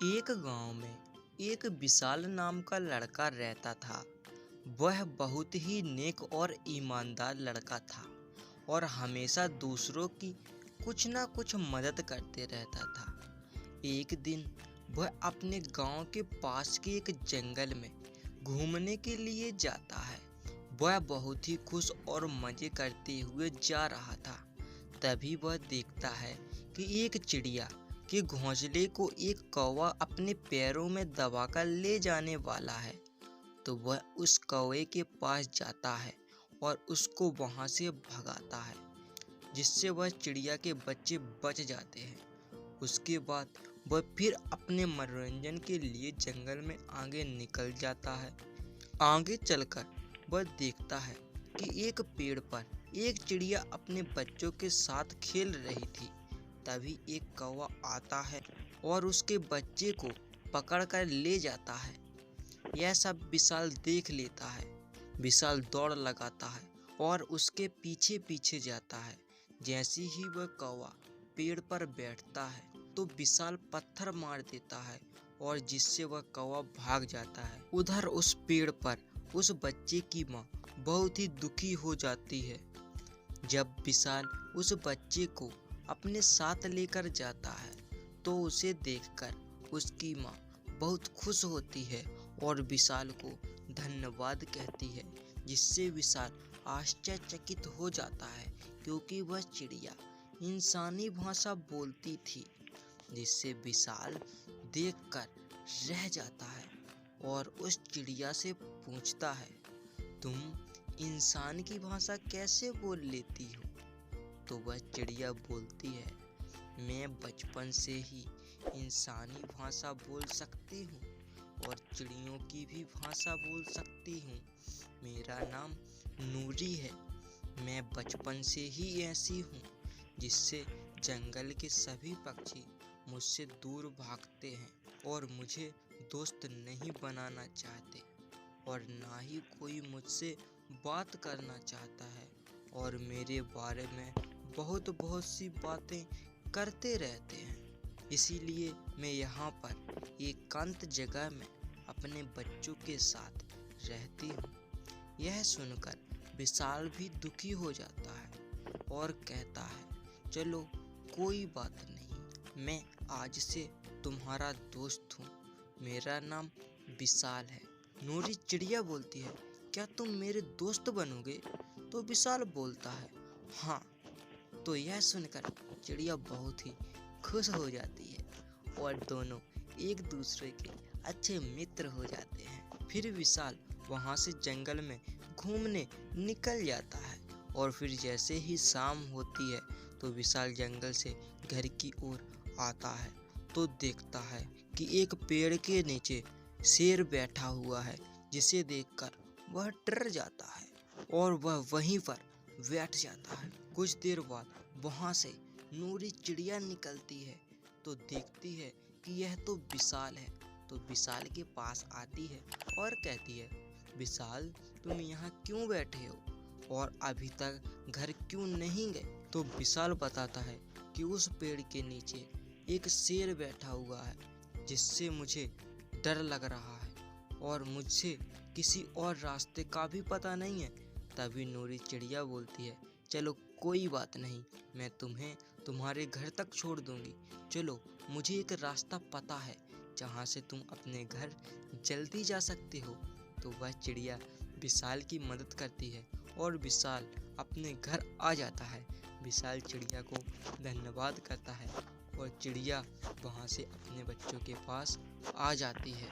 एक गांव में एक विशाल नाम का लड़का रहता था। वह बहुत ही नेक और ईमानदार लड़का था और हमेशा दूसरों की कुछ ना कुछ मदद करते रहता था। एक दिन वह अपने गांव के पास के एक जंगल में घूमने के लिए जाता है। वह बहुत ही खुश और मजे करते हुए जा रहा था। तभी वह देखता है कि एक चिड़िया के घोंसले को एक कौवा अपने पैरों में दबाकर ले जाने वाला है। तो वह उस कौवे के पास जाता है और उसको वहां से भगाता है, जिससे वह चिड़िया के बच्चे बच जाते हैं। उसके बाद वह फिर अपने मनोरंजन के लिए जंगल में आगे निकल जाता है। आगे चलकर वह देखता है कि एक पेड़ पर एक चिड़िया अपने बच्चों के साथ खेल रही थी। तभी एक कौवा आता है और उसके बच्चे को पकड़कर ले जाता है। यह सब विशाल देख लेता है। विशाल दौड़ लगाता है और उसके पीछे पीछे जाता है। जैसे ही वह कौवा पेड़ पर बैठता है तो विशाल पत्थर मार देता है और जिससे वह कौवा भाग जाता है। उधर उस पेड़ पर उस बच्चे की माँ बहुत ही दुखी हो जाती है। जब विशाल उस बच्चे को अपने साथ लेकर जाता है तो उसे देखकर उसकी माँ बहुत खुश होती है और विशाल को धन्यवाद कहती है, जिससे विशाल आश्चर्यचकित हो जाता है क्योंकि वह चिड़िया इंसानी भाषा बोलती थी। जिससे विशाल देखकर रह जाता है और उस चिड़िया से पूछता है, तुम इंसान की भाषा कैसे बोल लेती हो? तो वह चिड़िया बोलती है, मैं बचपन से ही इंसानी भाषा बोल सकती हूँ और चिड़ियों की भी भाषा बोल सकती हूँ। मेरा नाम नूरी है। मैं बचपन से ही ऐसी हूँ, जिससे जंगल के सभी पक्षी मुझसे दूर भागते हैं और मुझे दोस्त नहीं बनाना चाहते और ना ही कोई मुझसे बात करना चाहता है और मेरे बारे में बहुत सी बातें करते रहते हैं। इसीलिए मैं यहाँ पर एकांत जगह में अपने बच्चों के साथ रहती हूँ। यह सुनकर विशाल भी दुखी हो जाता है और कहता है, चलो कोई बात नहीं, मैं आज से तुम्हारा दोस्त हूँ। मेरा नाम विशाल है। नूरी चिड़िया बोलती है, क्या तुम मेरे दोस्त बनोगे? तो विशाल बोलता है, हाँ। तो यह सुनकर चिड़िया बहुत ही खुश हो जाती है और दोनों एक दूसरे के अच्छे मित्र हो जाते हैं। फिर विशाल वहां से जंगल में घूमने निकल जाता है और फिर जैसे ही शाम होती है तो विशाल जंगल से घर की ओर आता है तो देखता है कि एक पेड़ के नीचे शेर बैठा हुआ है, जिसे देखकर वह डर जाता है और वह वहीं पर बैठ जाता है। कुछ देर बाद वहां से नूरी चिड़िया निकलती है तो देखती है कि यह तो विशाल है। तो विशाल के पास आती है और कहती है, विशाल तुम यहाँ क्यों बैठे हो और अभी तक घर क्यों नहीं गए? तो विशाल बताता है कि उस पेड़ के नीचे एक शेर बैठा हुआ है, जिससे मुझे डर लग रहा है और मुझसे किसी और रास्ते का भी पता नहीं है। तभी नूरी चिड़िया बोलती है, चलो कोई बात नहीं, मैं तुम्हें तुम्हारे घर तक छोड़ दूंगी। चलो, मुझे एक रास्ता पता है जहाँ से तुम अपने घर जल्दी जा सकते हो। तो वह चिड़िया विशाल की मदद करती है और विशाल अपने घर आ जाता है। विशाल चिड़िया को धन्यवाद करता है और चिड़िया वहाँ से अपने बच्चों के पास आ जाती है।